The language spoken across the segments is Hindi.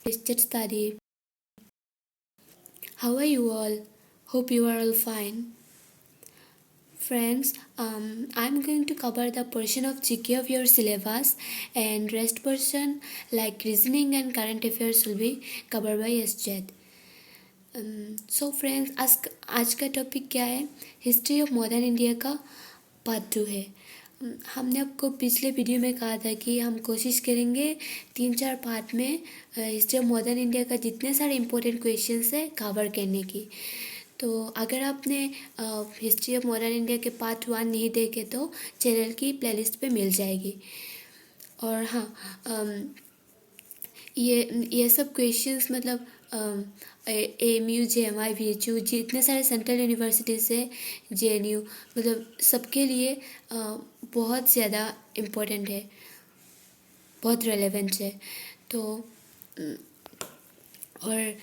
Listed study. How are you all? Hope you are all fine. Friends, I'm going to cover the portion of GK of your syllabus, and rest portion like reasoning and current affairs will be covered by SJED. So friends, आज का टॉपिक क्या है? हिस्ट्री ऑफ मॉडर्न इंडिया का पार्ट 2 है। हमने आपको पिछले वीडियो में कहा था कि हम कोशिश करेंगे 3-4 पार्ट में हिस्ट्री ऑफ मॉडर्न इंडिया का जितने सारे इम्पोर्टेंट क्वेश्चंस है कवर करने की। तो अगर आपने हिस्ट्री ऑफ मॉडर्न इंडिया के पार्ट 1 नहीं देखे तो चैनल की प्लेलिस्ट पे मिल जाएगी। और हाँ, ये सब क्वेश्चंस मतलब AMU JMI VHU जितने सारे सेंट्रल यूनिवर्सिटीज़ है, JNU, मतलब सबके लिए बहुत ज़्यादा इम्पोर्टेंट है, बहुत रेलेवेंट है। तो और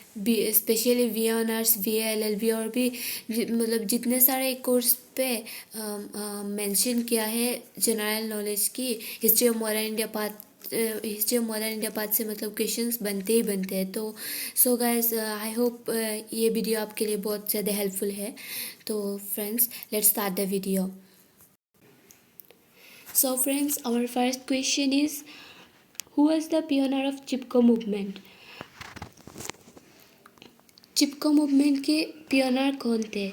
specially VA honours, VA LLB और भी मतलब जितने सारे कोर्स पे मेंशन किया है जनरल नॉलेज की, history of modern India part से मतलब क्वेश्चंस बनते ही बनते हैं। तो सो गाइस, आई होप ये वीडियो आपके लिए बहुत ज़्यादा हेल्पफुल है। तो friends, let's start the video. So friends, our first question is, who was the pioneer of Chipko movement? Chipko movement के पियोनियर कौन थे?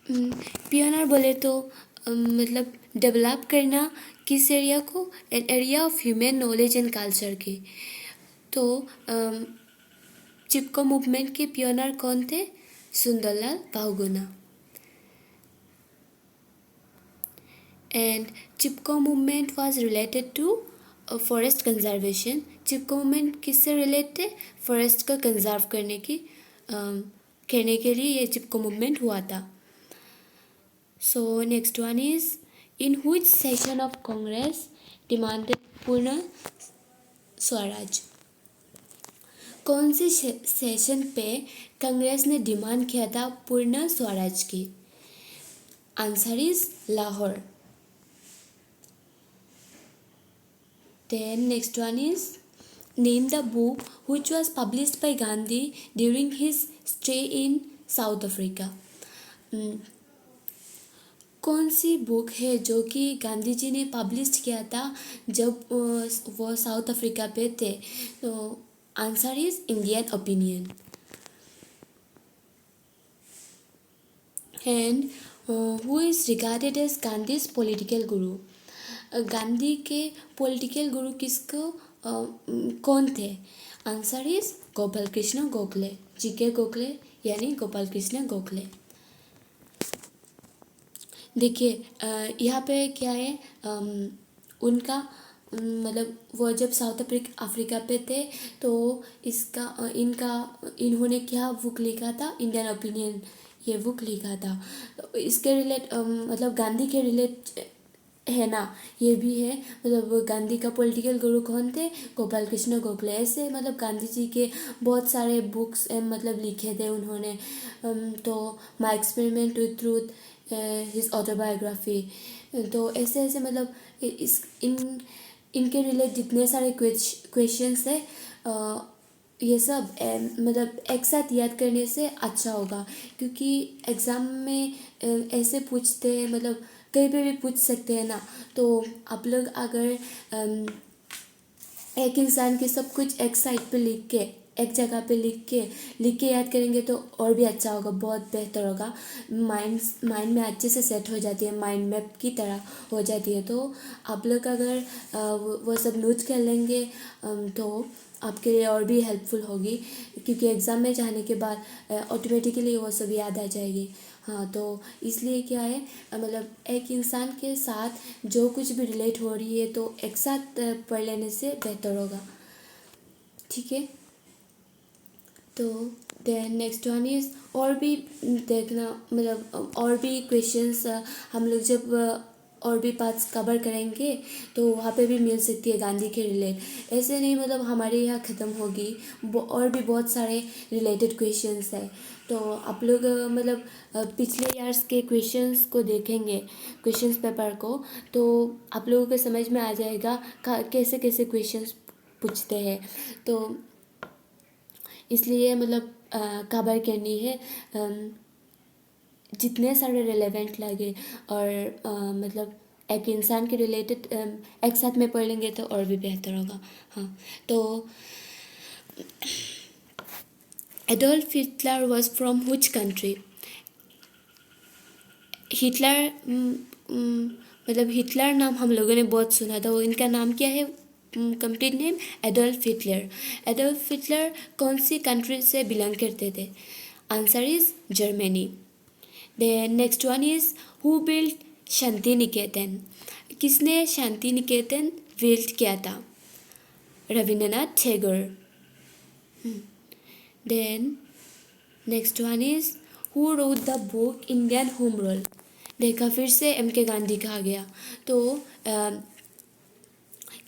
पियोनियर बोले तो मतलब डेवलप करना किस एरिया को? An area of human knowledge and culture की। तो चिपको मूवमेंट के पियोनियर कौन थे? Sunderlal Bahuguna. And Chipko movement was related to forest conservation. Chipko movement किससे रिलेटेड थे? फॉरेस्ट को कंजर्व करने के लिए ये चिपको मूवमेंट हुआ था। So next one is, in which session of Congress demanded Purna Swaraj? कौन से सेशन पे कांग्रेस ने डिमांड किया था पूर्ण स्वराज की? Answer is Lahore. Then next one is, name the book which was published by Gandhi during his stay in South Africa. कौन सी बुक है जो कि गांधी जी ने पब्लिश किया था जब वो साउथ अफ्रीका पे थे? तो answer is Indian Opinion. And who is regarded as Gandhi's political guru? Gandhi के पॉलिटिकल गुरु किसको कौन थे? Answer is Gopal Krishna Gokhale, GK Gokhale यानी गोपाल कृष्ण गोखले। देखिए, यहाँ पे क्या है, उनका मतलब वो जब साउथ अफ्रीका पे थे तो इन्होंने क्या बुक लिखा था? इंडियन ओपिनियन, ये बुक लिखा था। तो इसके मतलब गांधी के रिलेट है ना, ये भी है। मतलब गांधी का पॉलिटिकल गुरु कौन थे? गोपाल कृष्ण गोखले। ऐसे मतलब गांधी जी के बहुत सारे बुक्स मतलब लिखे थे उन्होंने। तो my experiment with truth, his autobiography. तो ऐसे मतलब इनके रिलेट जितने सारे क्वेश्चंस है, ये सब मतलब एक साथ याद करने से अच्छा होगा, क्योंकि एग्ज़ाम में ऐसे पूछते हैं, मतलब कहीं पे भी पूछ सकते हैं ना। तो आप लोग अगर एक इंसान के सब कुछ एक साइड पे लिख के, एक जगह पे लिख के याद करेंगे तो और भी अच्छा होगा, बहुत बेहतर होगा। माइंड में अच्छे से सेट हो जाती है, माइंड मैप की तरह हो जाती है। तो आप लोग अगर वो सब नोट कर लेंगे तो आपके लिए और भी हेल्पफुल होगी, क्योंकि एग्ज़ाम में जाने के बाद ऑटोमेटिकली वो सब याद आ जाएगी। हाँ, तो इसलिए क्या है, मतलब एक इंसान के साथ जो कुछ भी रिलेट हो रही है तो एक साथ पढ़ लेने से बेहतर होगा, ठीक है। तो देन नेक्स्ट वन इज, और भी देखना, मतलब और भी क्वेश्चंस हम लोग जब और भी पार्ट्स कवर करेंगे तो वहाँ पे भी मिल सकती है गांधी के रिलेट। ऐसे नहीं मतलब हमारे यहाँ ख़त्म होगी, और भी बहुत सारे रिलेटेड क्वेश्चंस है। तो आप लोग मतलब पिछले ईयर्स के क्वेश्चंस को देखेंगे, क्वेश्चंस पेपर को, तो आप लोगों को समझ में आ जाएगा कैसे कैसे क्वेश्चंस पूछते हैं। तो इसलिए मतलब कवर करनी है, जितने सारे रिलेवेंट लगे और मतलब एक इंसान के रिलेटेड एक साथ में पढ़ लेंगे तो और भी बेहतर होगा। हाँ, तो Adolf Hitler was from which country? Hitler मतलब हिटलर नाम हम लोगों ने बहुत सुना था, वो इनका नाम क्या है complete name? Adolf Hitler. Adolf Hitler कौन सी कंट्री से बिलोंग करते थे? Answer is Germany. Then next one is who build Shanti Niketan? किसने शांति निकेतन बिल्ड किया था? Rabindranath Tagore. Then next one is who wrote the book Indian Home Rule? देखा, फिर से एम के गांधी कहा गया, तो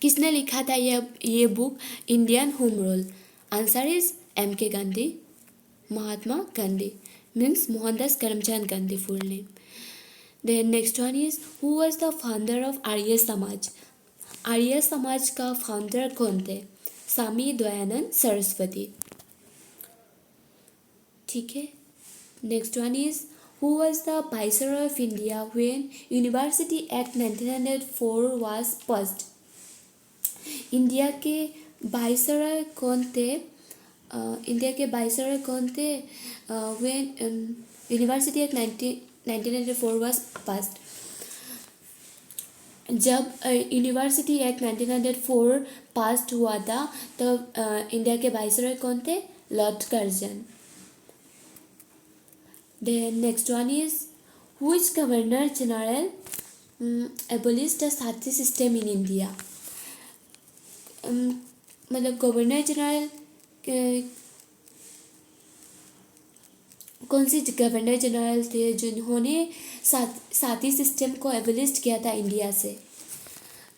किसने लिखा था ये book Indian Home Rule? Answer is M K Gandhi, Mahatma Gandhi, means Mohandas Karamchand Gandhi full name. Then next one is who was the founder of Arya Samaj? Arya समाज का फाउंडर कौन थे? स्वामी दयानंद सरस्वती। ठीक है। Next one is who was the viceroy of India when university act 1904 was passed? India के वाइसरॉय कौन थे? इंडिया के वाइसरॉय कौन थे when university act 1904 was passed? जब यूनिवर्सिटी एक्ट 1904 पास्ड हुआ था तब इंडिया के वाइसरॉय कौन थे? Lord Curzon. Then next one is which governor general abolished the sati system in India? मतलब गवर्नर जनरल कौन सी गवर्नर जनरल थे जिन्होंने साती सिस्टम को एबोलिश किया था इंडिया से?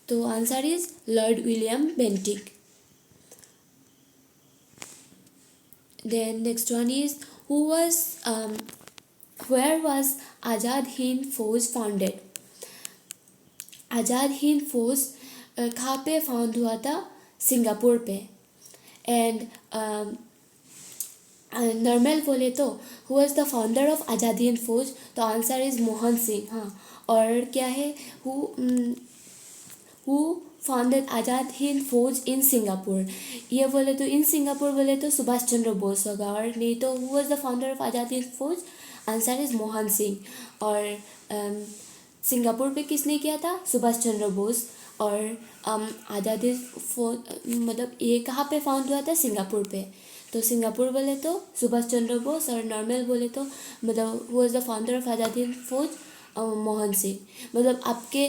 तो answer is Lord William Bentinck. Then next one is who was Where was Azad Hind Fauj founded? आज़ाद हिंद फौज कहाँ पे फाउंड हुआ था? सिंगापुर पे। एंड नॉर्मल बोले तो who was the founder of Azad Hind Fauj? तो आंसर इज मोहन सिंह। हाँ, और क्या है? हु फाउंडेड आज़ाद हिंद फौज इन सिंगापुर? ये बोले तो इन सिंगापुर बोले तो सुभाष चंद्र बोस होगा, और नहीं तो who was the founder of Azad Hind Fauj? Answer is Mohan Singh. और सिंगापुर पे किसने किया था? सुभाष चंद्र बोस। और आज़ादी मतलब ये कहाँ पे फाउंड हुआ था? सिंगापुर पे। तो सिंगापुर बोले तो सुभाष चंद्र बोस, और नॉर्मल बोले तो मतलब who was the founder of आज़ादी हिंद फौज? मोहन सिंह। मतलब आपके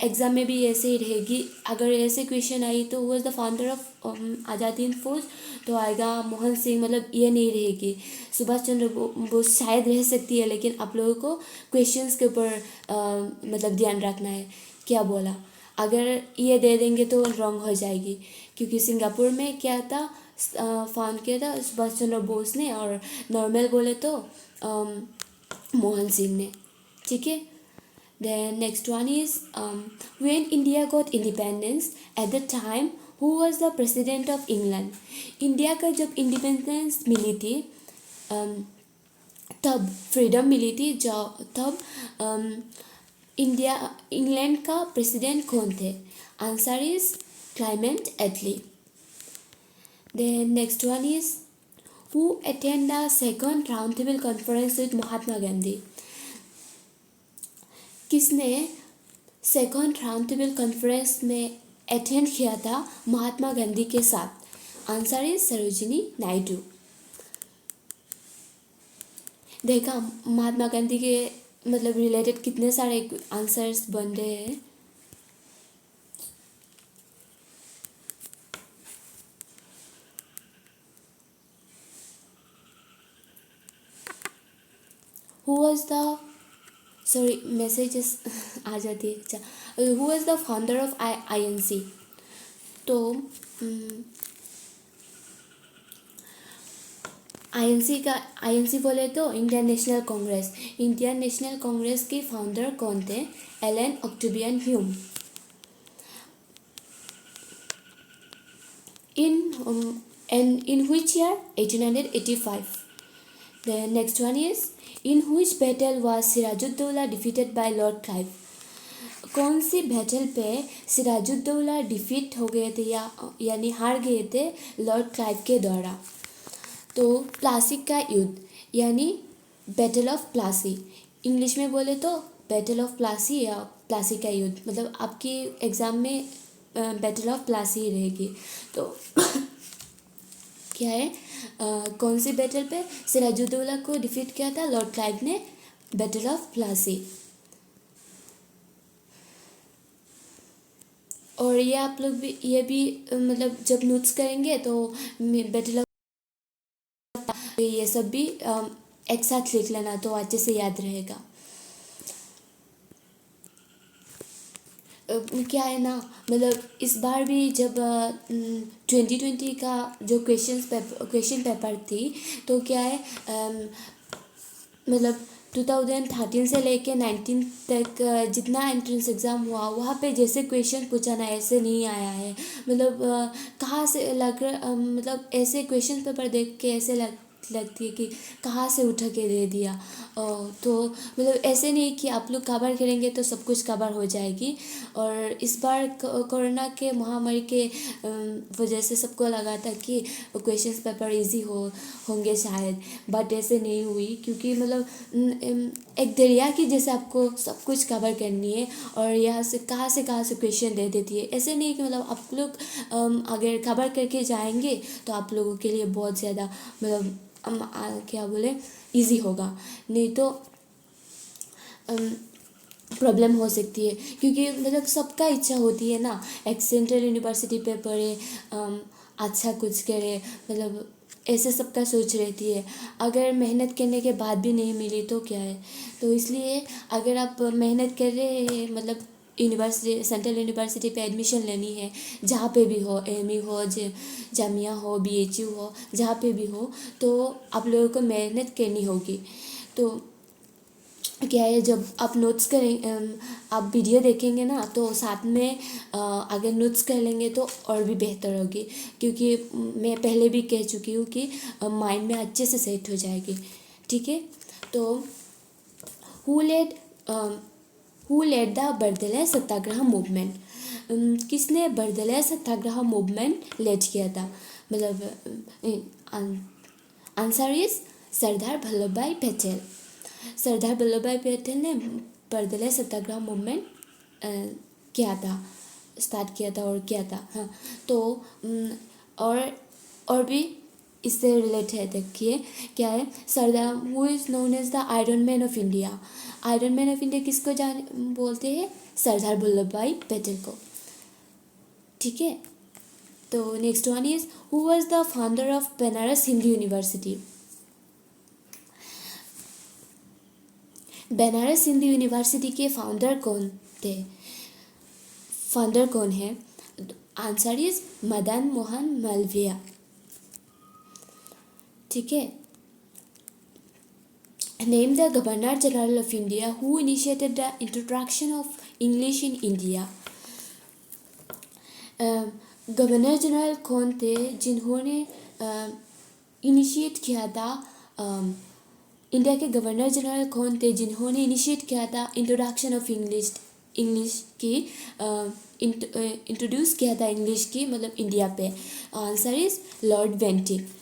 एग्ज़ाम में भी ऐसे ही रहेगी, अगर ऐसे क्वेश्चन आई तो who was the founder of आज़ादी हिंद फौज, तो आएगा मोहन सिंह। मतलब ये नहीं रहेगी, सुभाष चंद्र बोस शायद रह सकती है, लेकिन आप लोगों को क्वेश्चंस के ऊपर मतलब ध्यान रखना है क्या बोला। अगर ये दे देंगे तो रॉन्ग हो जाएगी, क्योंकि सिंगापुर में क्या था फाउंड किया था? सुभाष चंद्र बोस ने, और नॉर्मल बोले तो मोहन सिंह ने। ठीक है। Then next one is when India got independence at the time who was the president of England? India का जब इंडिपेंडेंस मिली थी तब फ्रीडम मिली थी, तब इंग्लैंड का प्रेसिडेंट कौन थे? Answer is Clement Attlee. Then next one is who attend the second round table conference with Mahatma Gandhi? किसने सेकंड राउंड टेबल कॉन्फ्रेंस में अटेंड किया था महात्मा गांधी के साथ? Answer is Sarojini Naidu. देखा, महात्मा गांधी के मतलब रिलेटेड कितने सारे आंसर्स बन रहे हैं। Who was the sorry messages आ जाती है। अच्छा, who was the founder of INC? तो INC बोले तो Indian National Congress. Indian National Congress के फाउंडर कौन थे? Allan Octavian Hume. In And in which year? 1885. The next one is, in which battle was Sirajuddaulah defeated by Lord Clive? कौन सी बैटल पे सिराजुद्दौला डिफीट हो गए थे या यानी हार गए थे लॉर्ड क्लाइव के द्वारा? तो प्लासी का युद्ध यानी बैटल ऑफ प्लासी, इंग्लिश में बोले तो बैटल ऑफ प्लासी या प्लासी का युद्ध, मतलब आपकी एग्ज़ाम में बैटल ऑफ प्लासी रहेगी। तो क्या है, कौन सी बैटल पे सिराजुद्दौला को डिफीट किया था लॉर्ड क्लाइव ने? Battle of Plassey. और ये आप लोग भी ये भी मतलब जब नोट्स करेंगे तो बैटल ऑफ ये सब भी एक साथ लिख लेना तो अच्छे से याद रहेगा। क्या है ना, मतलब इस बार भी जब 2020 का जो क्वेश्चन पेपर थी तो क्या है, मतलब 2013 से लेके 19 तक जितना एंट्रेंस एग्ज़ाम हुआ वहाँ पे जैसे क्वेश्चन पूछा ना ऐसे नहीं आया है। मतलब कहाँ से मतलब ऐसे क्वेश्चन पेपर देख के ऐसे लगती है कि कहाँ से उठा के दे दिया। तो मतलब ऐसे नहीं कि आप लोग कवर करेंगे तो सब कुछ कवर हो जाएगी। और इस बार कोरोना के महामारी के वजह से सबको लगा था कि क्वेश्चन पेपर इजी होंगे शायद, बट ऐसे नहीं हुई क्योंकि मतलब एक दरिया की जैसे आपको सब कुछ कवर करनी है और यहाँ से कहाँ से क्वेश्चन दे देती है। ऐसे नहीं कि मतलब आप लोग अगर कवर करके जाएंगे तो आप लोगों के लिए बहुत ज़्यादा मतलब क्या बोले इजी होगा, नहीं तो प्रॉब्लम हो सकती है। क्योंकि मतलब सबका इच्छा होती है ना एक सेंट्रल यूनिवर्सिटी पे पढ़े, अच्छा कुछ करे, मतलब ऐसे सबका सोच रहती है। अगर मेहनत करने के बाद भी नहीं मिली तो क्या है। तो इसलिए अगर आप मेहनत कर रहे हैं, मतलब यूनिवर्सिटी सेंट्रल यूनिवर्सिटी पे एडमिशन लेनी है, जहाँ पे भी हो, एमई हो, जामिया हो, बीएचयू हो, जहाँ पे भी हो, तो आप लोगों को मेहनत करनी होगी। तो क्या है, जब आप नोट्स करें आप वीडियो देखेंगे ना तो साथ में अगर नोट्स कर लेंगे तो और भी बेहतर होगी। क्योंकि मैं पहले भी कह चुकी हूँ कि माइंड में अच्छे से सेट हो जाएगी। ठीक है, तो who led the Bardoli Satyagraha movement? किसने बर्दले सत्याग्रह मूवमेंट लेड किया था? मतलब आंसर इज सरदार वल्लभ भाई पटेल। सरदार वल्लभ भाई पटेल ने बर्दले सत्याग्रह मूवमेंट स्टार्ट किया था और किया था। हाँ, तो और भी इससे रिलेटेड है, देखिए क्या है, Sardar who is known as the iron man of India. Iron man of India किसको बोलते हैं? सरदार वल्लभ भाई पटेल को। ठीक है, तो next one is who was the founder of Banaras Hindu university? Banaras Hindu university के फाउंडर कौन थे? फाउंडर कौन है? Answer is Madan Mohan Malviya. ठीक है, name the governor general of India who initiated the introduction of English in India. Governor general कौन थे जिन्होंने इनिशिएट किया था, इंडिया के गवर्नर जनरल कौन थे जिन्होंने इनिशिएट किया था इंट्रोडक्शन ऑफ इंग्लिश की, इंट्रोड्यूस किया था इंग्लिश की, मतलब इंडिया पे? Answer is Lord Bentinck.